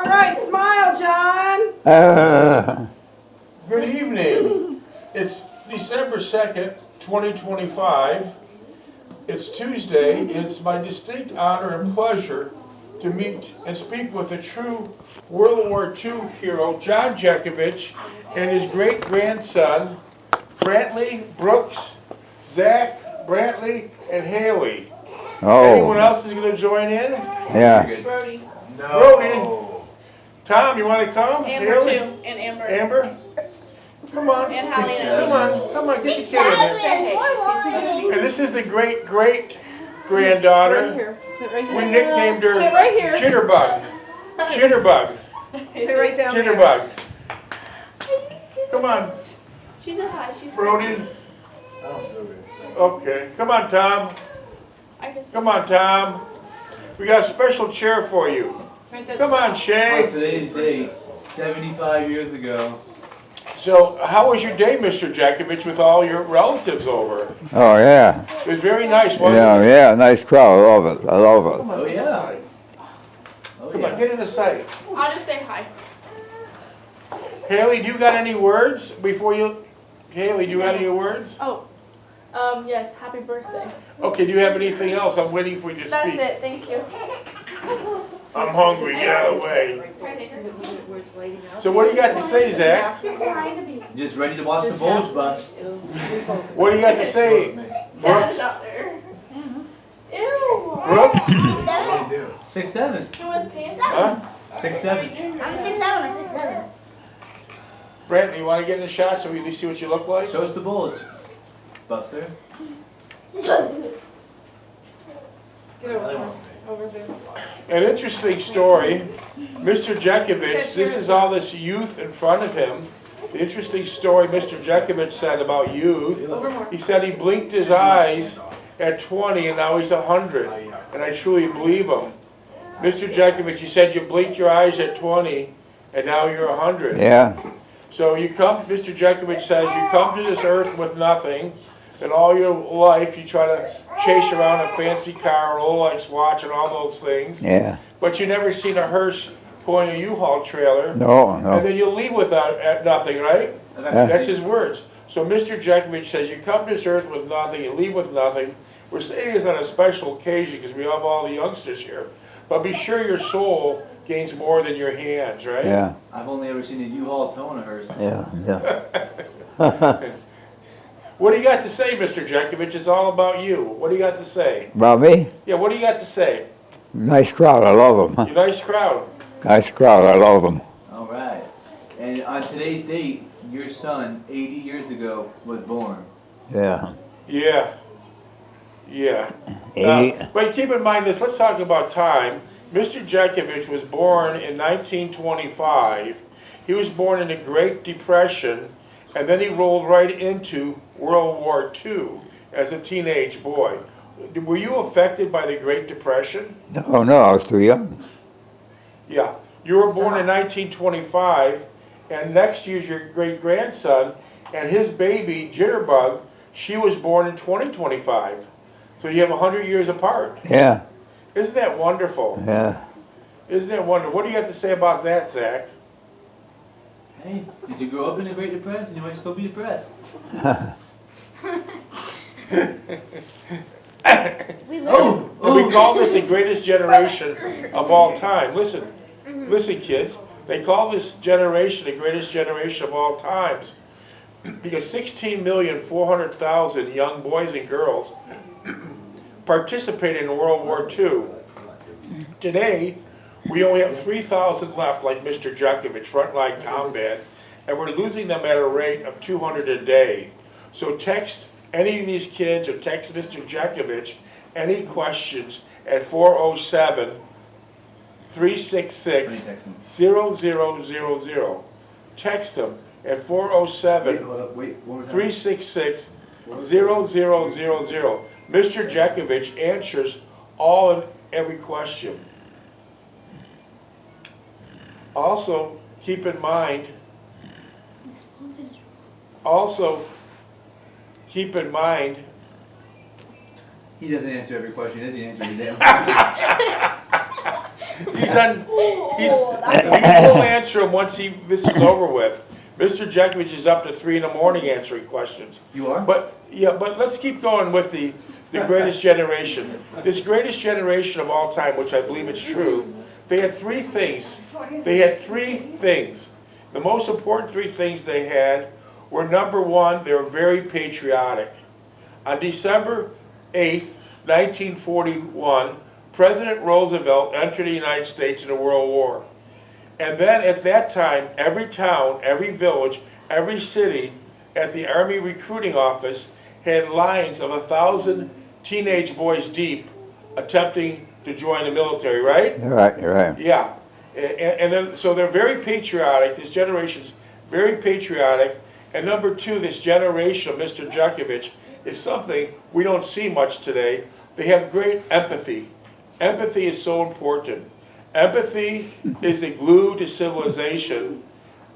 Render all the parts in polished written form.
right, smile, John. Good evening. It's December 2nd, 2025. It's Tuesday. It's my distinct honor and pleasure to meet and speak with a true World War II hero, John Jeckovich, and his great-grandson, Brantley, Brooks, Zach, Brantley, and Haley. Anyone else is going to join in? Yeah. Brody. No. Brody. Tom, you want to come? Amber Haley? too. And Amber. Amber? Come on. And Hailey. Come on, get the kid in here. And this is the great-great-granddaughter. Right here. Sit right here. We nicknamed her Sit right here. Jitterbug. Jitterbug. Sit right down there. Jitterbug. Come on, She's a high. She's Brody. Okay. Come on, Tom. I can see. Come on, Tom. We got a special chair for you. Right, that's Come on, On Shay. today's date, 75 years ago. So, how was your day, Mr. Jeckovich, with all your relatives over? Oh, yeah. It was very nice, wasn't Yeah, it? yeah, nice crowd. I love it. I love it. Come on, Oh, get yeah. inside. Oh, Come yeah. on, get in the sight. I'll just say hi. Haley, do you got any words before you? Haley, do you got any words? Oh. Yes. Happy birthday. Okay, do you have anything else? I'm waiting for you to That's speak. it. Thank you. I'm hungry, get out of the way. Where it's lighting up. So what do you got to say, Zach? She's behind me. Just ready to watch the bulge bust. What do you got to say? Dad's Brooks? out there. Ew. Brooks? 6'7". Who was pants? Huh? 6'7". I'm 6'7" or 6'7". Brent, you want to get in the shot so we at least see what you look like? Show us the bulge, Buster. Get over there. An interesting story. Mr. Jeckovich, this is all this youth in front of him. The interesting story Mr. Jeckovich said about youth. Over more. He said he blinked his eyes at 20 and now he's 100. And I truly believe him. Mr. Jeckovich, you said you blinked your eyes at 20 and now you're 100. Yeah. So you come, Mr. Jeckovich says, you come to this earth with nothing, and all your life you try to chase around a fancy car, a Rolex watch, and all those things. Yeah. But you never seen a hearse pulling a U-Haul trailer. No, And no. then you leave without at nothing, right? Yeah. That's his words. So Mr. Jeckovich says, you come to this earth with nothing, you leave with nothing. We're saying it's on a special occasion because we have all the youngsters here. But be sure your soul gains more than your hands, right? Yeah. I've only ever seen a U-Haul towing a hearse. Yeah. Yeah. What do you got to say, Mr. Jeckovich? It's all about you. What do you got to say? About me? Yeah, what do you got to say? Nice crowd. I love them. You're a nice crowd. Nice crowd. I love them. All right. And on today's date, your son, 80 years ago, was born. Yeah. Yeah. Yeah. 80. But keep in mind this, let's talk about time. Mr. Jeckovich was born in 1925. He was born in the Great Depression, and then he rolled right into World War II as a teenage boy. Were you affected by the Great Depression? Oh, no, I was too young. Yeah. You were born in 1925, and next year's your great-grandson, and his baby, Jitterbug, she was born in 2025. So you have 100 years apart. Yeah. Isn't that wonderful? Yeah. Isn't that wonderful? What do you have to say about that, Zach? Hey, did you grow up in the Great Depression? You might still be depressed. And we call this the greatest generation of all time. Listen, listen, kids. They call this generation the greatest generation of all times because 16,400,000 young boys and girls participated in World War II. Today, we only have 3,000 left, like Mr. Jeckovich, frontline combat, and we're losing them at a rate of 200 a day. So text any of these kids or text Mr. Jeckovich any questions at 407-366-0000. Text them at 407-366-0000. Mr. Jeckovich answers all and every question. Also, keep in mind, He doesn't answer every question, does he? Answer his damn We'll answer him once this is over with. Mr. Jeckovich is up to 3 in the morning answering questions. You are? But let's keep going with the greatest generation. This greatest generation of all time, which I believe is true, they had 3 things. They had 3 things. The most important 3 things they had were, number 1, they were very patriotic. On December 8th, 1941, President Roosevelt entered the United States in the World War. And then at that time, every town, every village, every city at the Army recruiting office had lines of 1,000 teenage boys deep attempting to join the military, right? You're right, you're right. Yeah. And then, so they're very patriotic. This generation's very patriotic. And number 2, this generation of Mr. Jeckovich is something we don't see much today. They have great empathy. Empathy is so important. Empathy is the glue to civilization.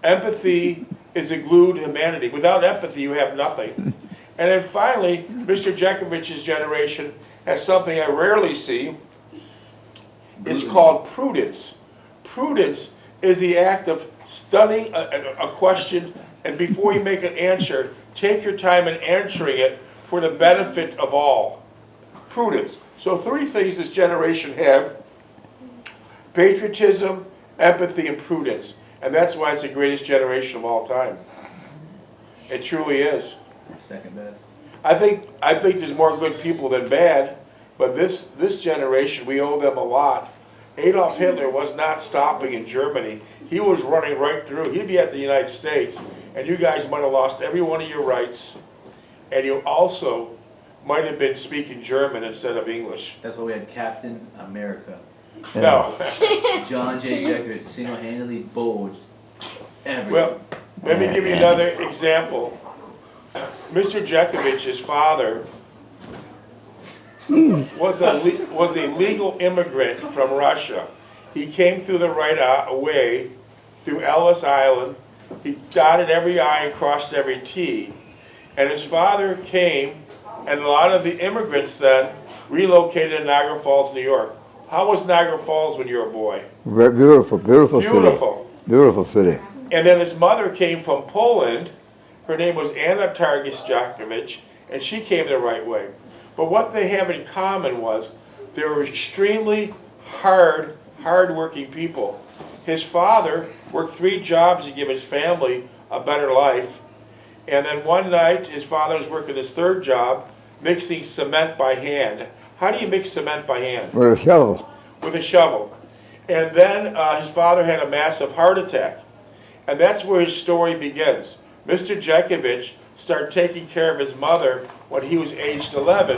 Empathy is the glue to humanity. Without empathy, you have nothing. And then finally, Mr. Jeckovich's generation has something I rarely see. It's called prudence. Prudence is the act of studying a question, and before you make an answer, take your time in answering it for the benefit of all. Prudence. So 3 things this generation have: patriotism, empathy, and prudence. And that's why it's the greatest generation of all time. It truly is. Second best. I think there's more good people than bad, but this generation, we owe them a lot. Adolf Hitler was not stopping in Germany. He was running right through. He'd be at the United States, and you guys might have lost every one of your rights, and you also might have been speaking German instead of English. That's why we had Captain America. No. John J. Jeckovich single-handedly bulged everywhere. Well, let me give you another example. Mr. Jeckovich's father was a legal immigrant from Russia. He came through the right way, through Ellis Island. He dotted every I and crossed every T. And his father came, and a lot of the immigrants then relocated to Niagara Falls, New York. How was Niagara Falls when you were a boy? Beautiful, beautiful city. Beautiful. Beautiful city. And then his mother came from Poland. Her name was Anna Targis Jeckovich, and she came the right way. But what they have in common was they were extremely hard-working people. His father worked 3 jobs to give his family a better life. And then one night, his father was working his 3rd job, mixing cement by hand. How do you mix cement by hand? With a shovel. With a shovel. And then his father had a massive heart attack. And that's where his story begins. Mr. Jeckovich started taking care of his mother when he was aged 11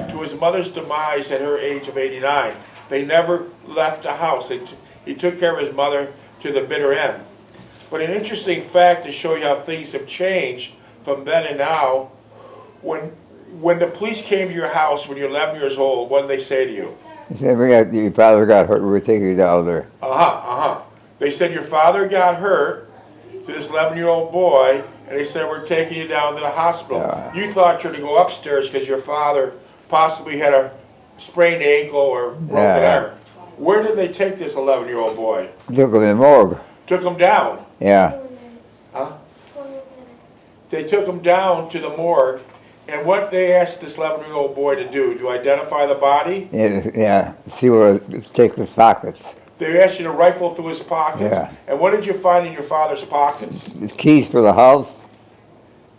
to his mother's demise at her age of 89. They never left the house. He took care of his mother to the bitter end. But an interesting fact to show you how things have changed from then and now, when the police came to your house when you're 11 years old, what did they say to you? He said, your father got hurt, we're taking you down there. They said your father got hurt to this 11-year-old boy, and they said, we're taking you down to the hospital. Yeah. You thought you were to go upstairs because your father possibly had a sprained ankle or broken arm. Where did they take this 11-year-old boy? Took him to the morgue. Took him down. Yeah. Huh? They took him down to the morgue, and what they asked this 11-year-old boy to do, to identify the body? Yeah. See where take his pockets. They asked you to rifle through his pockets. Yeah. And what did you find in your father's pockets? His keys for the house,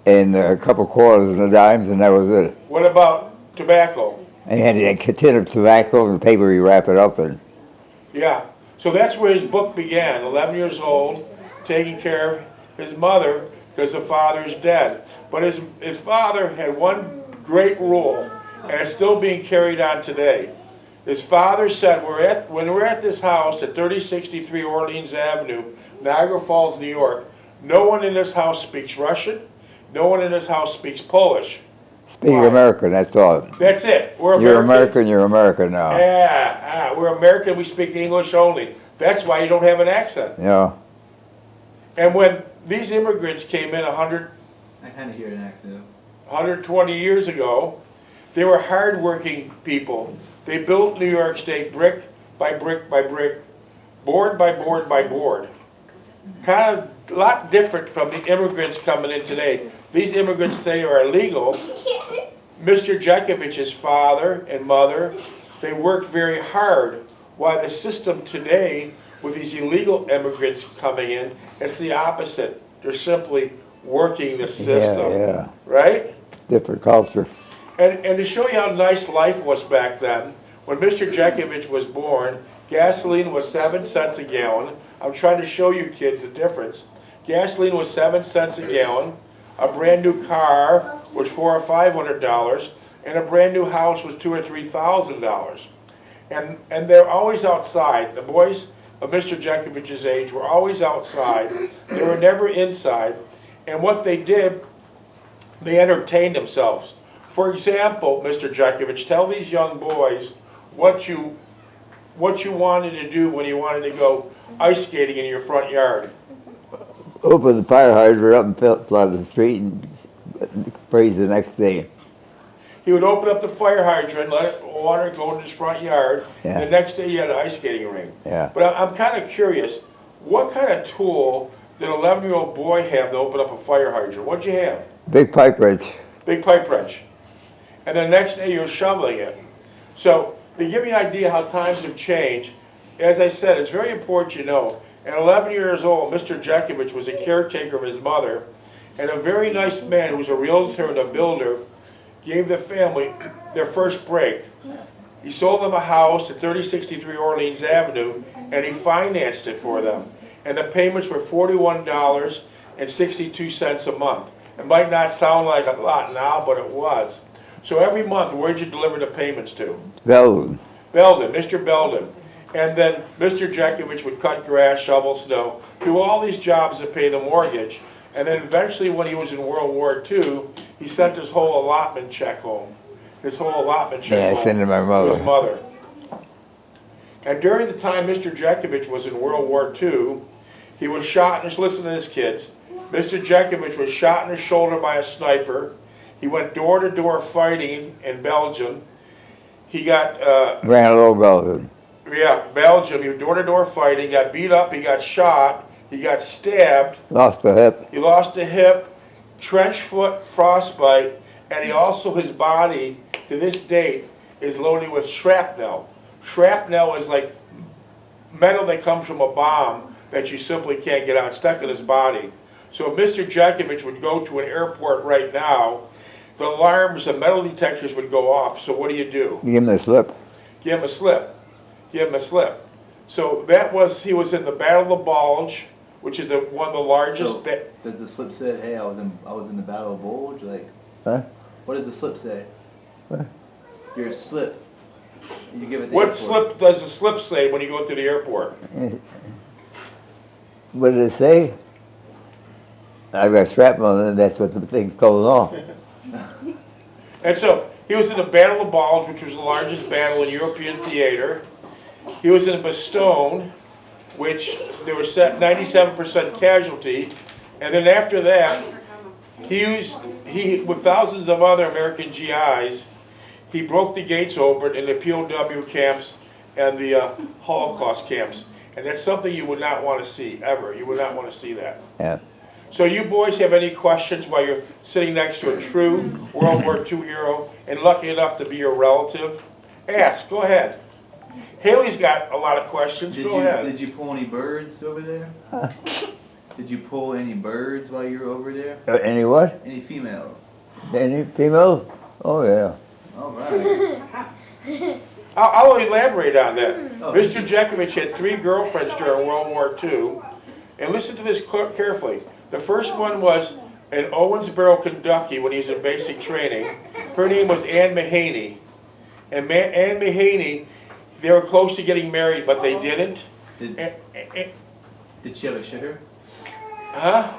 and a couple quarters and the dimes, and that was it. What about tobacco? And he had a tin of tobacco and the paper he wrapped it up in. Yeah. So that's where his book began, 11 years old, taking care of his mother because the father is dead. But his father had one great rule, and it's still being carried on today. His father said, when we're at this house at 3063 Orleans Avenue, Niagara Falls, New York, no one in this house speaks Russian, no one in this house speaks Polish. Speak American, that's all. That's it. We're American. You're American, you're American now. Yeah, we're American, we speak English only. That's why you don't have an accent. Yeah. And when these immigrants came in I kind of hear an accent. 120 years ago, they were hardworking people. They built New York State brick by brick by brick board by board by board. Kind of a lot different from the immigrants coming in today. These immigrants today are illegal. Mr. Jeckovich's father and mother, they worked very hard. While the system today, with these illegal immigrants coming in, it's the opposite. They're simply working the system, Yeah. right? Different culture. And to show you how nice life was back then, when Mr. Jeckovich was born, gasoline was 7 cents a gallon. I'm trying to show you kids the difference. Gasoline was 7 cents a gallon. A brand new car was $400 or $500, and a brand new house was $2,000 or $3,000. And they're always outside. The boys of Mr. Jeckovich's age were always outside. They were never inside. And what they did, they entertained themselves. For example, Mr. Jeckovich, tell these young boys what you wanted to do when you wanted to go ice skating in your front yard. Open the fire hydrant up and flood the street and freeze the next day. He would open up the fire hydrant, let water go to his front yard, Yeah. and the next day he had an ice skating rink. Yeah. But I'm kind of curious, what kind of tool did an 11-year-old boy have to open up a fire hydrant? What'd you have? Big pipe wrench. Big pipe wrench. And the next day you're shoveling it. So to give you an idea how times have changed, as I said, it's very important you know, at 11 years old, Mr. Jeckovich was a caretaker of his mother, and a very nice man who was a realtor and a builder gave the family their first break. He sold them a house at 3063 Orleans Avenue, and he financed it for them. And the payments were $41.62 a month. It might not sound like a lot now, but it was. So every month, where'd you deliver the payments to? Belden. Belden, Mr. Belden. And then Mr. Jeckovich would cut grass, shovel snow, do all these jobs to pay the mortgage. And then eventually when he was in World War II, he sent his whole allotment check home. His whole allotment check Yeah, I home sent it to my to mother. his mother. And during the time Mr. Jeckovich was in World War II, he was shot, and just listen to this, kids. Mr. Jeckovich was shot in the shoulder by a sniper. He went door to door fighting in Belgium. He got Ran a little Belden. yeah, Belgium. He was door-to-door fighting. He got beat up. He got shot. He got stabbed. Lost a hip. He lost a hip, trench foot, frostbite, and he also, his body, to this date, is loaded with shrapnel. Shrapnel is like metal that comes from a bomb that you simply can't get out, stuck in his body. So if Mr. Jeckovich would go to an airport right now, the alarms, the metal detectors would go off. So what do? You give him a slip. Give him a slip. Give him a slip. So that was, he was in the Battle of the Bulge, which is one of the largest. So, does the slip say, "Hey, I was in the Battle of Bulge"? Like, Huh? what does the slip say? What? Your slip. You give it. To What airport. slip does the slip say when you go to the airport? What did it say? I got shrapnel and that's what the thing's going off. And so he was in the Battle of the Bulge, which was the largest battle in European theater. He was in Bastogne, which there were 97% casualty. And then after that, he with thousands of other American GIs, he broke the gates open in the POW camps and the Holocaust camps. And that's something you would not want to see, ever. You would not want to see that. Yeah. So you boys have any questions while you're sitting next to a true World War II hero and lucky enough to be your relative? Ask, go ahead. Hailey's got a lot of questions, go ahead. Did you pull any birds over there? Did you pull any birds while you were over there? Any what? Any females? Any female? Oh, yeah. All right. I'll elaborate on that. Oh. Mr. Jeckovich had 3 girlfriends during World War II. And listen to this carefully. The first one was in Owensboro, Kentucky, when he was in basic training. Her name was Ann Mahaney. And Ann Mahaney, they were close to getting married, but they didn't. Did she have a shitter? Huh?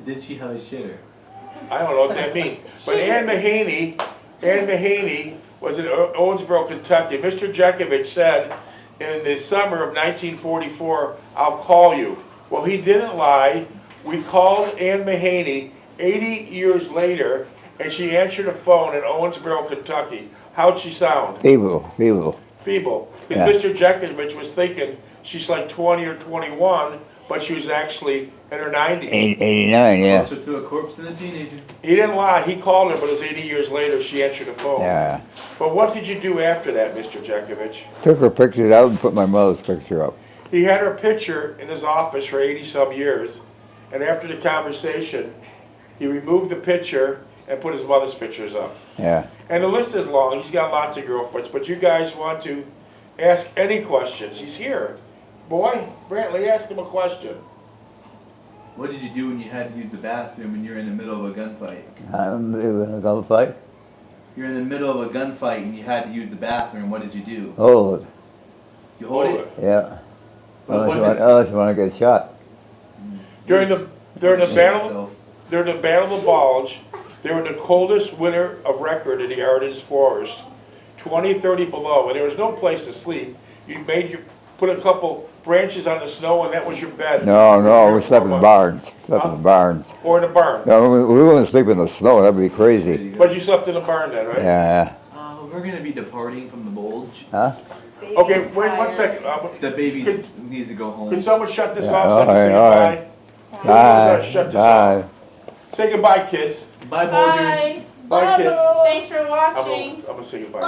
Did she have a shitter? I don't know what that means. But Ann Mahaney was in Owensboro, Kentucky. Mr. Jeckovich said in the summer of 1944, "I'll call you." Well, he didn't lie. We called Ann Mahaney 80 years later, and she answered the phone in Owensboro, Kentucky. How'd she sound? Feeble. Feeble. Because Yeah. Mr. Jeckovich was thinking she's like 20 or 21, but she was actually in her 90s. 89, yeah. Closer to a corpse than a teenager. He didn't lie, he called her, but it was 80 years later she answered the phone. Yeah. But what did you do after that, Mr. Jeckovich? Took her pictures out and put my mother's picture up. He had her picture in his office for 80-some years, and after the conversation, he removed the picture and put his mother's pictures up. Yeah. And the list is long, he's got lots of girlfriends, but you guys want to ask any questions, he's here. Boy, Brantley, ask him a question. What did you do when you had to use the bathroom when you're in the middle of a gunfight? I'm in a gunfight. You're in the middle of a gunfight and you had to use the bathroom. What did you do? Hold it. You hold it? Yeah. But what if it's- Unless you want to get shot. During the Shit battle yourself. During the Battle of the Bulge, they were the coldest winter of record in the Ardennes forest, 20, 30 below, and there was no place to sleep. You put a couple branches on the snow, and that was your bed. No, we slept in the barns. Slept in the barns. Or in a barn. No, we wouldn't sleep in the snow. That'd be crazy. But you slept in a barn then, right? Yeah. We're gonna be departing from the bulge. Huh? Okay, wait 1 second. The baby Can- needs to go Can home. someone shut this Yeah, off so I can say all right. goodbye? Bye. Shut this Bye. off. Say goodbye, kids. Bye, bulgers. Bye. Bye, kids. Thanks for I'm watching. gonna say goodbye.